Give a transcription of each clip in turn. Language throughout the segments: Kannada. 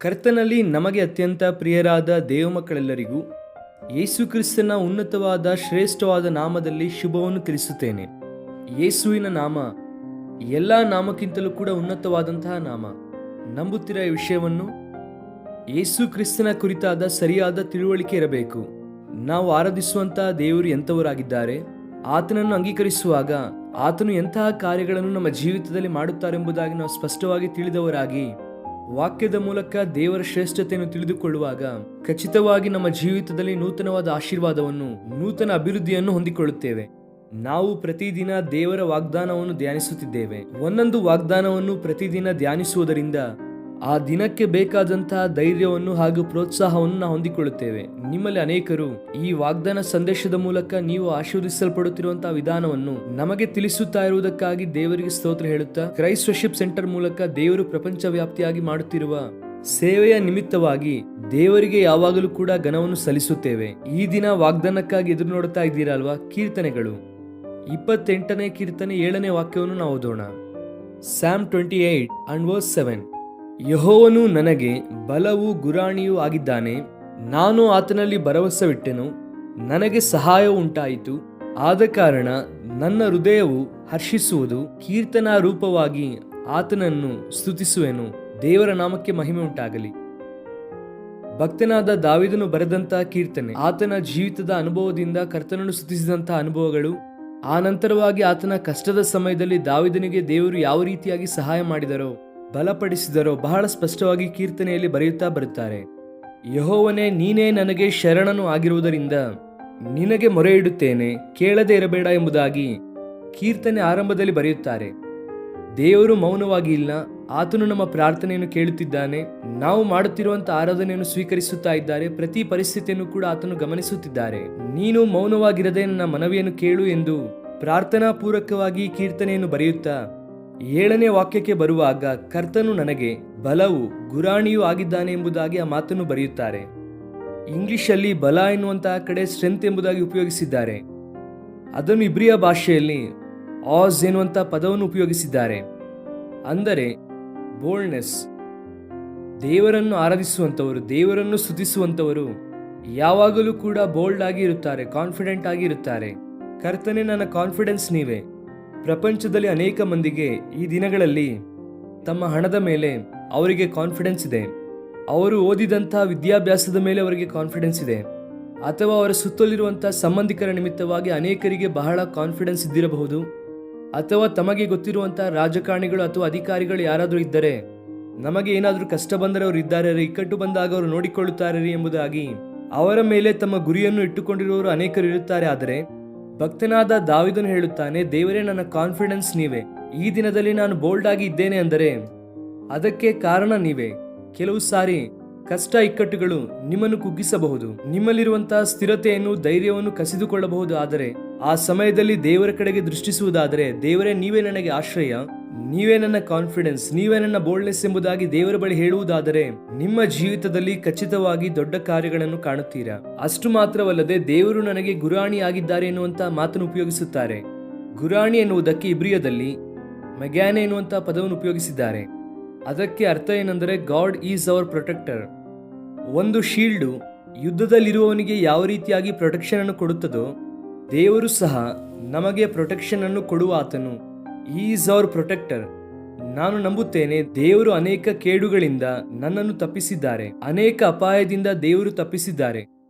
ಕರ್ತನಲ್ಲಿ ನಮಗೆ ಅತ್ಯಂತ ಪ್ರಿಯರಾದ ದೇವಮಕ್ಕಳೆಲ್ಲರಿಗೂ ಯೇಸು ಕ್ರಿಸ್ತನ ಉನ್ನತವಾದ ಶ್ರೇಷ್ಠವಾದ ನಾಮದಲ್ಲಿ ಶುಭವನ್ನು ತಿಳಿಸುತ್ತೇನೆ. ಯೇಸುವಿನ ನಾಮ ಎಲ್ಲ ನಾಮಕ್ಕಿಂತಲೂ ಕೂಡ ಉನ್ನತವಾದಂತಹ ನಾಮ. ನಂಬುತ್ತಿರುವ ಈ ವಿಷಯವನ್ನು ಯೇಸು ಕ್ರಿಸ್ತನ ಕುರಿತಾದ ಸರಿಯಾದ ತಿಳುವಳಿಕೆ ಇರಬೇಕು. ನಾವು ಆರಾಧಿಸುವಂತಹ ದೇವರು ಎಂಥವರಾಗಿದ್ದಾರೆ, ಆತನನ್ನು ಅಂಗೀಕರಿಸುವಾಗ ಆತನು ಎಂತಹ ಕಾರ್ಯಗಳನ್ನು ನಮ್ಮ ಜೀವಿತದಲ್ಲಿ ಮಾಡುತ್ತಾರೆಂಬುದಾಗಿ ನಾವು ಸ್ಪಷ್ಟವಾಗಿ ತಿಳಿದವರಾಗಿ ವಾಕ್ಯದ ಮೂಲಕ ದೇವರ ಶ್ರೇಷ್ಠತೆಯನ್ನು ತಿಳಿದುಕೊಳ್ಳುವಾಗ ಖಚಿತವಾಗಿ ನಮ್ಮ ಜೀವಿತದಲ್ಲಿ ನೂತನವಾದ ಆಶೀರ್ವಾದವನ್ನು, ನೂತನ ಅಭಿವೃದ್ಧಿಯನ್ನು ಹೊಂದಿಕೊಳ್ಳುತ್ತೇವೆ. ನಾವು ಪ್ರತಿದಿನ ದೇವರ ವಾಗ್ದಾನವನ್ನು ಧ್ಯಾನಿಸುತ್ತಿದ್ದೇವೆ. ಒಂದೊಂದು ವಾಗ್ದಾನವನ್ನು ಪ್ರತಿದಿನ ಧ್ಯಾನಿಸುವುದರಿಂದ ಆ ದಿನಕ್ಕೆ ಬೇಕಾದಂತಹ ಧೈರ್ಯವನ್ನು ಹಾಗೂ ಪ್ರೋತ್ಸಾಹವನ್ನು ನಾವು ಹೊಂದಿಕೊಳ್ಳುತ್ತೇವೆ. ನಿಮ್ಮಲ್ಲಿ ಅನೇಕರು ಈ ವಾಗ್ದಾನ ಸಂದೇಶದ ಮೂಲಕ ನೀವು ಆಶೀರ್ವದಿಸಲ್ಪಡುತ್ತಿರುವಂತಹ ವಿಧಾನವನ್ನು ನಮಗೆ ತಿಳಿಸುತ್ತಾ ಇರುವುದಕ್ಕಾಗಿ ದೇವರಿಗೆ ಸ್ತೋತ್ರ ಹೇಳುತ್ತಾ, ಕ್ರೈಸ್ಟ್ ವರ್ಷಿಪ್ ಸೆಂಟರ್ ಮೂಲಕ ದೇವರು ಪ್ರಪಂಚ ವ್ಯಾಪ್ತಿಯಾಗಿ ಮಾಡುತ್ತಿರುವ ಸೇವೆಯ ನಿಮಿತ್ತವಾಗಿ ದೇವರಿಗೆ ಯಾವಾಗಲೂ ಕೂಡ ಘನವನ್ನು ಸಲ್ಲಿಸುತ್ತೇವೆ. ಈ ದಿನ ವಾಗ್ದಾನಕ್ಕಾಗಿ ಎದುರು ನೋಡುತ್ತಾ ಇದ್ದೀರಲ್ವಾ? ಕೀರ್ತನೆಗಳು 28ನೇ ಕೀರ್ತನೆ 7ನೇ ವಾಕ್ಯವನ್ನು ನಾವು ಓದೋಣ. Psalm 28 and verse 7. ಯೆಹೋವನು ನನಗೆ ಬಲವೂ ಗುರಾಣಿಯೂ ಆಗಿದ್ದಾನೆ. ನಾನು ಆತನಲ್ಲಿ ಭರವಸವಿಟ್ಟೆನು, ನನಗೆ ಸಹಾಯವು ಉಂಟಾಯಿತು. ಆದ ಕಾರಣ ನನ್ನ ಹೃದಯವು ಹರ್ಷಿಸುವುದು, ಕೀರ್ತನಾ ರೂಪವಾಗಿ ಆತನನ್ನು ಸ್ತುತಿಸುವೆನು. ದೇವರ ನಾಮಕ್ಕೆ ಮಹಿಮೆ ಉಂಟಾಗಲಿ. ಭಕ್ತನಾದ ದಾವೀದನು ಬರೆದಂತಹ ಕೀರ್ತನೆ ಆತನ ಜೀವಿತದ ಅನುಭವದಿಂದ ಕರ್ತನನ್ನು ಸ್ತುತಿಸಿದಂತಹ ಅನುಭವಗಳು, ಆ ನಂತರವಾಗಿ ಆತನ ಕಷ್ಟದ ಸಮಯದಲ್ಲಿ ದಾವೀದನಿಗೆ ದೇವರು ಯಾವ ರೀತಿಯಾಗಿ ಸಹಾಯ ಮಾಡಿದರೋ, ಬಲಪಡಿಸಿದರೋ ಬಹಳ ಸ್ಪಷ್ಟವಾಗಿ ಕೀರ್ತನೆಯಲ್ಲಿ ಬರೆಯುತ್ತಾ ಬರುತ್ತಾರೆ. ಯೆಹೋವನೇ, ನೀನೇ ನನಗೆ ಶರಣನು ಆಗಿರುವುದರಿಂದ ನಿನಗೆ ಮೊರೆ ಇಡುತ್ತೇನೆ, ಕೇಳದೆ ಇರಬೇಡ ಎಂಬುದಾಗಿ ಕೀರ್ತನೆ ಆರಂಭದಲ್ಲಿ ಬರೆಯುತ್ತಾರೆ. ದೇವರು ಮೌನವಾಗಿ ಇಲ್ಲ, ಆತನು ನಮ್ಮ ಪ್ರಾರ್ಥನೆಯನ್ನು ಕೇಳುತ್ತಿದ್ದಾನೆ. ನಾವು ಮಾಡುತ್ತಿರುವಂತಹ ಆರಾಧನೆಯನ್ನು ಸ್ವೀಕರಿಸುತ್ತಾ ಇದ್ದಾರೆ. ಪ್ರತಿ ಪರಿಸ್ಥಿತಿಯನ್ನು ಕೂಡ ಆತನು ಗಮನಿಸುತ್ತಿದ್ದಾರೆ. ನೀನು ಮೌನವಾಗಿರದೆ ನನ್ನ ಮನವಿಯನ್ನು ಕೇಳು ಎಂದು ಪ್ರಾರ್ಥನಾ ಪೂರ್ವಕವಾಗಿ ಕೀರ್ತನೆಯನ್ನು ಬರೆಯುತ್ತಾ 7ನೇ ವಾಕ್ಯಕ್ಕೆ ಬರುವಾಗ ಕರ್ತನು ನನಗೆ ಬಲವು ಗುರಾಣಿಯೂ ಆಗಿದ್ದಾನೆ ಎಂಬುದಾಗಿ ಆ ಮಾತನ್ನು ಬರೆಯುತ್ತಾರೆ. ಇಂಗ್ಲಿಷಲ್ಲಿ ಬಲ ಎನ್ನುವಂತಹ ಕಡೆ ಸ್ಟ್ರೆಂತ್ ಎಂಬುದಾಗಿ ಉಪಯೋಗಿಸಿದ್ದಾರೆ. ಅದನ್ನು ಇಬ್ರಿಯ ಭಾಷೆಯಲ್ಲಿ ಆಸ್ ಎನ್ನುವಂತಹ ಪದವನ್ನು ಉಪಯೋಗಿಸಿದ್ದಾರೆ. ಅಂದರೆ ಬೋಲ್ಡ್ನೆಸ್. ದೇವರನ್ನು ಆರಾಧಿಸುವಂಥವರು, ದೇವರನ್ನು ಸ್ತುತಿಸುವಂಥವರು ಯಾವಾಗಲೂ ಕೂಡ ಬೋಲ್ಡ್ ಆಗಿ ಇರುತ್ತಾರೆ, ಕಾನ್ಫಿಡೆಂಟ್ ಆಗಿ ಇರುತ್ತಾರೆ. ಕರ್ತನೇ ನನ್ನ ಕಾನ್ಫಿಡೆನ್ಸ್ ನೀವೇ. ಪ್ರಪಂಚದಲ್ಲಿ ಅನೇಕ ಮಂದಿಗೆ ಈ ದಿನಗಳಲ್ಲಿ ತಮ್ಮ ಹಣದ ಮೇಲೆ ಅವರಿಗೆ ಕಾನ್ಫಿಡೆನ್ಸ್ ಇದೆ, ಅವರು ಓದಿದಂತಹ ವಿದ್ಯಾಭ್ಯಾಸದ ಮೇಲೆ ಅವರಿಗೆ ಕಾನ್ಫಿಡೆನ್ಸ್ ಇದೆ, ಅಥವಾ ಅವರ ಸುತ್ತಲಿರುವಂತಹ ಸಂಬಂಧಿಕರ ನಿಮಿತ್ತವಾಗಿ ಅನೇಕರಿಗೆ ಬಹಳ ಕಾನ್ಫಿಡೆನ್ಸ್ ಇದ್ದಿರಬಹುದು. ಅಥವಾ ತಮಗೆ ಗೊತ್ತಿರುವಂತಹ ರಾಜಕಾರಣಿಗಳು ಅಥವಾ ಅಧಿಕಾರಿಗಳು ಯಾರಾದರೂ ಇದ್ದರೆ, ನಮಗೆ ಏನಾದರೂ ಕಷ್ಟ ಬಂದರೆ ಅವರು ಇದ್ದಾರೆ, ಇಕ್ಕಟ್ಟು ಬಂದಾಗ ಅವರು ನೋಡಿಕೊಳ್ಳುತ್ತಾರೆ ಎಂಬುದಾಗಿ ಅವರ ಮೇಲೆ ತಮ್ಮ ಗುರಿಯನ್ನು ಇಟ್ಟುಕೊಂಡಿರುವವರು ಅನೇಕರು ಇರುತ್ತಾರೆ. ಆದರೆ ಭಕ್ತನಾದ ದಾವೀದನು ಹೇಳುತ್ತಾನೆ, ದೇವರೇ ನನ್ನ ಕಾನ್ಫಿಡೆನ್ಸ್ ನೀವೇ. ಈ ದಿನದಲ್ಲಿ ನಾನು ಬೋಲ್ಡ್ ಆಗಿ ಇದ್ದೇನೆ ಅಂದರೆ ಅದಕ್ಕೆ ಕಾರಣ ನೀವೇ. ಕೆಲವು ಸಾರಿ ಕಷ್ಟ ಇಕ್ಕಟ್ಟುಗಳು ನಿಮ್ಮನ್ನು ಕುಗ್ಗಿಸಬಹುದು, ನಿಮ್ಮಲ್ಲಿರುವಂತಹ ಸ್ಥಿರತೆಯನ್ನು, ಧೈರ್ಯವನ್ನು ಕಸಿದುಕೊಳ್ಳಬಹುದು. ಆದರೆ ಆ ಸಮಯದಲ್ಲಿ ದೇವರ ಕಡೆಗೆ ದೃಷ್ಟಿಸುವುದಾದರೆ, ದೇವರೇ ನೀವೇ ನನಗೆ ಆಶ್ರಯ, ನೀವೇ ನನ್ನ ಕಾನ್ಫಿಡೆನ್ಸ್, ನೀವೇ ನನ್ನ ಬೋಲ್ಡ್ನೆಸ್ ಎಂಬುದಾಗಿ ದೇವರ ಬಳಿ ಹೇಳುವುದಾದರೆ ನಿಮ್ಮ ಜೀವಿತದಲ್ಲಿ ಖಚಿತವಾಗಿ ದೊಡ್ಡ ಕಾರ್ಯಗಳನ್ನು ಕಾಣುತ್ತೀರಾ. ಅಷ್ಟು ಮಾತ್ರವಲ್ಲದೆ ದೇವರು ನನಗೆ ಗುರಾಣಿ ಆಗಿದ್ದಾರೆ ಎನ್ನುವಂತಹ ಮಾತನ್ನು ಉಪಯೋಗಿಸುತ್ತಾರೆ. ಗುರಾಣಿ ಎನ್ನುವುದಕ್ಕೆ ಇಬ್ರಿಯದಲ್ಲಿ ಮೆಗ್ಯಾನೆ ಎನ್ನುವಂತಹ ಪದವನ್ನು ಉಪಯೋಗಿಸಿದ್ದಾರೆ. ಅದಕ್ಕೆ ಅರ್ಥ ಏನೆಂದರೆ ಗಾಡ್ ಈಸ್ ಅವರ್ ಪ್ರೊಟೆಕ್ಟರ್. ಒಂದು ಶೀಲ್ಡು ಯುದ್ಧದಲ್ಲಿರುವವನಿಗೆ ಯಾವ ರೀತಿಯಾಗಿ ಪ್ರೊಟೆಕ್ಷನ್ ಅನ್ನು ಕೊಡುತ್ತದೋ, ದೇವರು ಸಹ ನಮಗೆ ಪ್ರೊಟೆಕ್ಷನ್ ಅನ್ನು ಕೊಡುವ ಆತನು. Is our protector. ನಾನು ನಂಬುತ್ತೇನೆ, ದೇವರು ಅನೇಕ ಕೇಡುಗಳಿಂದ ನನ್ನನ್ನು ತಪ್ಪಿಸಿದ್ದಾರೆ, ಅನೇಕ ಅಪಾಯದಿಂದ ದೇವರು ತಪ್ಪಿಸಿದ್ದಾರೆ.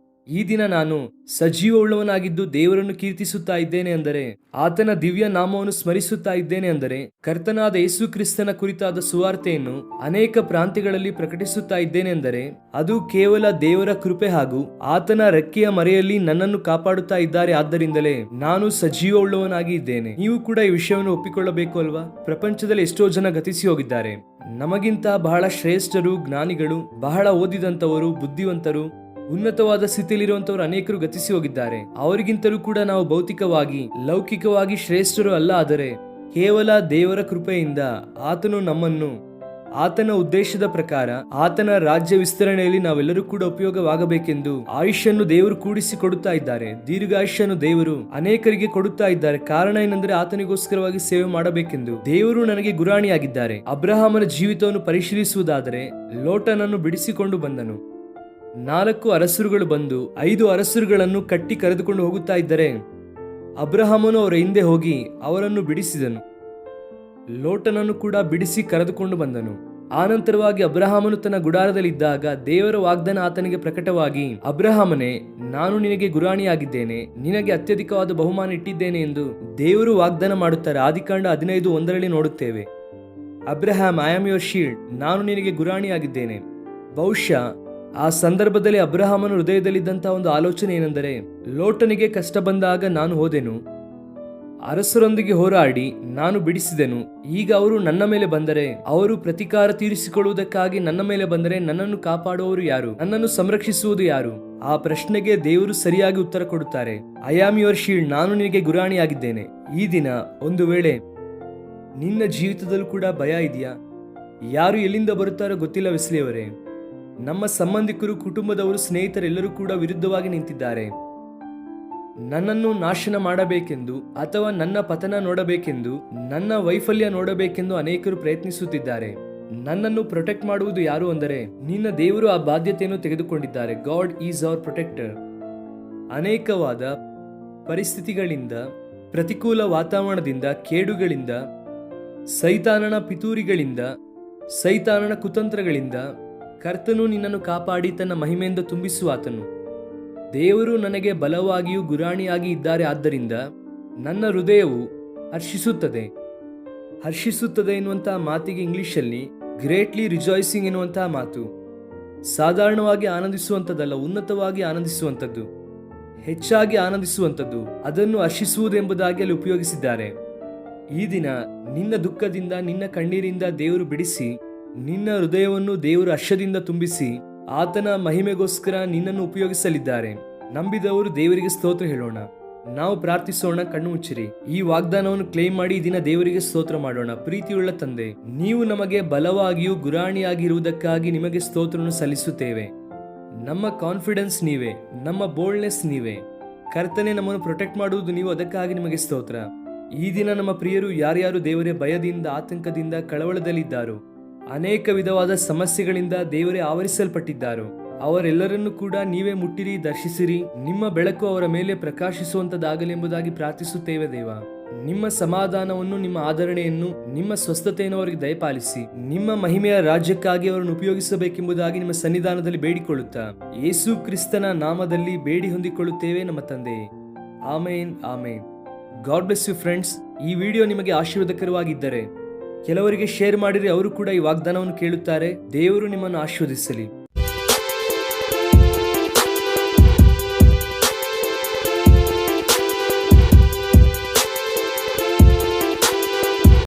ಈ ದಿನ ನಾನು ಸಜೀವವುಳ್ಳವನಾಗಿದ್ದು ದೇವರನ್ನು ಕೀರ್ತಿಸುತ್ತಾ ಇದ್ದೇನೆ ಅಂದರೆ, ಆತನ ದಿವ್ಯ ನಾಮವನ್ನು ಸ್ಮರಿಸುತ್ತಾ ಇದ್ದೇನೆ ಅಂದರೆ, ಕರ್ತನಾದ ಯೇಸು ಕ್ರಿಸ್ತನ ಕುರಿತಾದ ಸುವಾರ್ತೆಯನ್ನು ಅನೇಕ ಪ್ರಾಂತ್ಯಗಳಲ್ಲಿ ಪ್ರಕಟಿಸುತ್ತಾ ಇದ್ದೇನೆ ಅಂದರೆ, ಅದು ಕೇವಲ ದೇವರ ಕೃಪೆ ಹಾಗೂ ಆತನ ರೆಕ್ಕೆಯ ಮರೆಯಲ್ಲಿ ನನ್ನನ್ನು ಕಾಪಾಡುತ್ತಾ ಇದ್ದಾರೆ. ಆದ್ದರಿಂದಲೇ ನಾನು ಸಜೀವವುಳ್ಳವನಾಗಿ ಇದ್ದೇನೆ. ನೀವು ಕೂಡ ಈ ವಿಷಯವನ್ನು ಒಪ್ಪಿಕೊಳ್ಳಬೇಕು ಅಲ್ವಾ? ಪ್ರಪಂಚದಲ್ಲಿ ಎಷ್ಟೋ ಜನ ಗತಿಸಿ ಹೋಗಿದ್ದಾರೆ. ನಮಗಿಂತ ಬಹಳ ಶ್ರೇಷ್ಠರು, ಜ್ಞಾನಿಗಳು, ಬಹಳ ಓದಿದಂತವರು, ಬುದ್ಧಿವಂತರು, ಉನ್ನತವಾದ ಸ್ಥಿತಿಯಲ್ಲಿರುವಂತವರು ಅನೇಕರು ಗತಿಸಿ ಹೋಗಿದ್ದಾರೆ. ಅವರಿಗಿಂತಲೂ ಕೂಡ ನಾವು ಭೌತಿಕವಾಗಿ, ಲೌಕಿಕವಾಗಿ ಶ್ರೇಷ್ಠರು ಅಲ್ಲ. ಆದರೆ ಕೇವಲ ದೇವರ ಕೃಪೆಯಿಂದ ಆತನು ನಮ್ಮನ್ನು ಆತನ ಉದ್ದೇಶದ ಪ್ರಕಾರ ಆತನ ರಾಜ್ಯ ವಿಸ್ತರಣೆಯಲ್ಲಿ ನಾವೆಲ್ಲರೂ ಕೂಡ ಉಪಯೋಗವಾಗಬೇಕೆಂದು ಆಯುಷ್ಯನ್ನು ದೇವರು ಕೂಡಿಸಿ ಕೊಡುತ್ತಾ ಇದ್ದಾರೆ. ದೀರ್ಘಾಯುಷ್ಯನ್ನು ದೇವರು ಅನೇಕರಿಗೆ ಕೊಡುತ್ತಾ ಇದ್ದಾರೆ. ಕಾರಣ ಏನಂದ್ರೆ ಆತನಿಗೋಸ್ಕರವಾಗಿ ಸೇವೆ ಮಾಡಬೇಕೆಂದು ದೇವರು ನನಗೆ ಗುರಾಣಿಯಾಗಿದ್ದಾರೆ. ಅಬ್ರಹಾಮನ ಜೀವಿತವನ್ನು ಪರಿಶೀಲಿಸುವುದಾದರೆ ಲೋಟನನ್ನು ಬಿಡಿಸಿಕೊಂಡು ಬಂದನು. 4 ಅರಸರುಗಳು ಬಂದು 5 ಅರಸರುಗಳನ್ನು ಕಟ್ಟಿ ಕರೆದುಕೊಂಡು ಹೋಗುತ್ತಾ ಇದ್ದರೆ ಅಬ್ರಹಾಮನು ಅವರ ಹಿಂದೆ ಹೋಗಿ ಅವರನ್ನು ಬಿಡಿಸಿದನು. ಲೋಟನನ್ನು ಕೂಡ ಬಿಡಿಸಿ ಕರೆದುಕೊಂಡು ಬಂದನು. ಆನಂತರವಾಗಿ ಅಬ್ರಹಾಮನು ತನ್ನ ಗುಡಾರದಲ್ಲಿದ್ದಾಗ ದೇವರ ವಾಗ್ದಾನ ಆತನಿಗೆ ಪ್ರಕಟವಾಗಿ, ಅಬ್ರಹಾಮನೇ, ನಾನು ನಿನಗೆ ಗುರಾಣಿಯಾಗಿದ್ದೇನೆ, ನಿನಗೆ ಅತ್ಯಧಿಕವಾದ ಬಹುಮಾನ ಇಟ್ಟಿದ್ದೇನೆ ಎಂದು ದೇವರು ವಾಗ್ದಾನ ಮಾಡುತ್ತಾರೆ. ಆದಿಕಾಂಡ 15:1 ನೋಡುತ್ತೇವೆ. Abraham, I am your shield, ನಾನು ನಿನಗೆ ಗುರಾಣಿಯಾಗಿದ್ದೇನೆ. ಬಹುಶಃ ಆ ಸಂದರ್ಭದಲ್ಲಿ ಅಬ್ರಹಾಮನ ಹೃದಯದಲ್ಲಿದ್ದಂತಹ ಒಂದು ಆಲೋಚನೆ ಏನೆಂದರೆ, ಲೋಟನಿಗೆ ಕಷ್ಟ ಬಂದಾಗ ನಾನು ಹೋದೆನು, ಅರಸರೊಂದಿಗೆ ಹೋರಾಡಿ ನಾನು ಬಿಡಿಸಿದೆನು. ಈಗ ಅವರು ನನ್ನ ಮೇಲೆ ಬಂದರೆ, ಅವರು ಪ್ರತಿಕಾರ ತೀರಿಸಿಕೊಳ್ಳುವುದಕ್ಕಾಗಿ ನನ್ನ ಮೇಲೆ ಬಂದರೆ ನನ್ನನ್ನು ಕಾಪಾಡುವವರು ಯಾರು? ನನ್ನನ್ನು ಸಂರಕ್ಷಿಸುವುದು ಯಾರು? ಆ ಪ್ರಶ್ನೆಗೆ ದೇವರು ಸರಿಯಾಗಿ ಉತ್ತರ ಕೊಡುತ್ತಾರೆ. ಐ ಆಮ್ ಯುವರ್ ಶೀಲ್ಡ್, ನಾನು ನಿನಗೆ ಗುರಾಣಿಯಾಗಿದ್ದೇನೆ. ಈ ದಿನ ಒಂದು ವೇಳೆ ನಿನ್ನ ಜೀವಿತದಲ್ಲೂ ಕೂಡ ಭಯ ಇದೆಯಾ? ಯಾರು ಎಲ್ಲಿಂದ ಬರುತ್ತಾರೋ ಗೊತ್ತಿಲ್ಲ ವೆಸ್ಲಿಯವರೇ. ನಮ್ಮ ಸಂಬಂಧಿಕರು, ಕುಟುಂಬದವರು, ಸ್ನೇಹಿತರೆಲ್ಲರೂ ಕೂಡ ವಿರುದ್ಧವಾಗಿ ನಿಂತಿದ್ದಾರೆ. ನನ್ನನ್ನು ನಾಶನ ಮಾಡಬೇಕೆಂದು ಅಥವಾ ನನ್ನ ಪತನ ನೋಡಬೇಕೆಂದು, ನನ್ನ ವೈಫಲ್ಯ ನೋಡಬೇಕೆಂದು ಅನೇಕರು ಪ್ರಯತ್ನಿಸುತ್ತಿದ್ದಾರೆ. ನನ್ನನ್ನು ಪ್ರೊಟೆಕ್ಟ್ ಮಾಡುವುದು ಯಾರು ಅಂದರೆ ನಿನ್ನ ದೇವರು ಆ ಬಾಧ್ಯತೆಯನ್ನು ತೆಗೆದುಕೊಂಡಿದ್ದಾರೆ. God is our protector. ಅನೇಕವಾದ ಪರಿಸ್ಥಿತಿಗಳಿಂದ, ಪ್ರತಿಕೂಲ ವಾತಾವರಣದಿಂದ, ಕೇಡುಗಳಿಂದ, ಸೈತಾನನ ಪಿತೂರಿಗಳಿಂದ, ಸೈತಾನನ ಕುತಂತ್ರಗಳಿಂದ ಕರ್ತನು ನಿನ್ನನ್ನು ಕಾಪಾಡಿ ತನ್ನ ಮಹಿಮೆಯಿಂದ ತುಂಬಿಸುವಾತನು. ದೇವರು ನನಗೆ ಬಲವಾಗಿಯೂ ಗುರಾಣಿಯಾಗಿ ಇದ್ದಾರೆ. ಆದ್ದರಿಂದ ನನ್ನ ಹೃದಯವು ಹರ್ಷಿಸುತ್ತದೆ. ಹರ್ಷಿಸುತ್ತದೆ ಎನ್ನುವಂತಹ ಮಾತಿಗೆ ಇಂಗ್ಲಿಷಲ್ಲಿ ಗ್ರೇಟ್ಲಿ ರಿಜಾಯ್ಸಿಂಗ್ ಎನ್ನುವಂತಹ ಮಾತು. ಸಾಧಾರಣವಾಗಿ ಆನಂದಿಸುವಂಥದ್ದಲ್ಲ, ಉನ್ನತವಾಗಿ ಆನಂದಿಸುವಂಥದ್ದು, ಹೆಚ್ಚಾಗಿ ಆನಂದಿಸುವಂಥದ್ದು, ಅದನ್ನು ಹರ್ಷಿಸುವುದೆಂಬುದಾಗಿ ಅಲ್ಲಿ ಉಪಯೋಗಿಸಿದ್ದಾರೆ. ಈ ದಿನ ನಿನ್ನ ದುಃಖದಿಂದ, ನಿನ್ನ ಕಣ್ಣೀರಿಂದ ದೇವರು ಬಿಡಿಸಿ, ನಿನ್ನ ಹೃದಯವನ್ನು ದೇವರು ಹರ್ಷದಿಂದ ತುಂಬಿಸಿ ಆತನ ಮಹಿಮೆಗೋಸ್ಕರ ನಿನ್ನನ್ನು ಉಪಯೋಗಿಸಲಿದ್ದಾರೆ. ನಂಬಿದವರು ದೇವರಿಗೆ ಸ್ತೋತ್ರ ಹೇಳೋಣ. ನಾವು ಪ್ರಾರ್ಥಿಸೋಣ. ಕಣ್ಣು ಮುಚ್ಚಿರಿ. ಈ ವಾಗ್ದಾನವನ್ನು ಕ್ಲೇಮ್ ಮಾಡಿ ಈ ದಿನ ದೇವರಿಗೆ ಸ್ತೋತ್ರ ಮಾಡೋಣ. ಪ್ರೀತಿಯುಳ್ಳ ತಂದೆ, ನೀವು ನಮಗೆ ಬಲವಾಗಿಯೂ ಗುರಾಣಿಯಾಗಿರುವುದಕ್ಕಾಗಿ ನಿಮಗೆ ಸ್ತೋತ್ರವನ್ನು ಸಲ್ಲಿಸುತ್ತೇವೆ. ನಮ್ಮ ಕಾನ್ಫಿಡೆನ್ಸ್ ನೀವೇ, ನಮ್ಮ ಬೋಲ್ಡ್ನೆಸ್ ನೀವೇ. ಕರ್ತನೆ, ನಮ್ಮನ್ನು ಪ್ರೊಟೆಕ್ಟ್ ಮಾಡುವುದು ನೀವು, ಅದಕ್ಕಾಗಿ ನಿಮಗೆ ಸ್ತೋತ್ರ. ಈ ದಿನ ನಮ್ಮ ಪ್ರಿಯರು ಯಾರ್ಯಾರು ದೇವರೇ ಭಯದಿಂದ, ಆತಂಕದಿಂದ, ಕಳವಳದಲ್ಲಿದ್ದಾರೋ, ಅನೇಕ ವಿಧವಾದ ಸಮಸ್ಯೆಗಳಿಂದ ದೇವರೇ ಆವರಿಸಲ್ಪಟ್ಟಿದ್ದಾರೋ, ಅವರೆಲ್ಲರನ್ನೂ ಕೂಡ ನೀವೇ ಮುಟ್ಟಿರಿ, ದರ್ಶಿಸಿರಿ. ನಿಮ್ಮ ಬೆಳಕು ಅವರ ಮೇಲೆ ಪ್ರಕಾಶಿಸುವಂತದ್ದಾಗಲಿ ಎಂಬುದಾಗಿ ಪ್ರಾರ್ಥಿಸುತ್ತೇವೆ ದೇವ. ನಿಮ್ಮ ಸಮಾಧಾನವನ್ನು, ನಿಮ್ಮ ಆದರಣೆಯನ್ನು, ನಿಮ್ಮ ಸ್ವಸ್ಥತೆಯನ್ನು ಅವರಿಗೆ ದಯಪಾಲಿಸಿ, ನಿಮ್ಮ ಮಹಿಮೆಯ ರಾಜ್ಯಕ್ಕಾಗಿ ಅವರನ್ನು ಉಪಯೋಗಿಸಬೇಕೆಂಬುದಾಗಿ ನಿಮ್ಮ ಸನ್ನಿಧಾನದಲ್ಲಿ ಬೇಡಿಕೊಳ್ಳುತ್ತಾ ಯೇಸು ಕ್ರಿಸ್ತನ ನಾಮದಲ್ಲಿ ಬೇಡಿ ಹೊಂದಿಕೊಳ್ಳುತ್ತೇವೆ ನಮ್ಮ ತಂದೆಯೇ. Amen, amen. God bless you friends. ಈ ವಿಡಿಯೋ ನಿಮಗೆ ಆಶೀರ್ವಾದಕರವಾಗಿದ್ದರೆ ಕೆಲವರಿಗೆ ಶೇರ್ ಮಾಡಿದರೆ ಅವರು ಕೂಡ ಈ ವಾಗ್ದಾನವನ್ನು ಕೇಳುತ್ತಾರೆ. ದೇವರು ನಿಮ್ಮನ್ನು ಆಶೀರ್ವದಿಸಲಿ.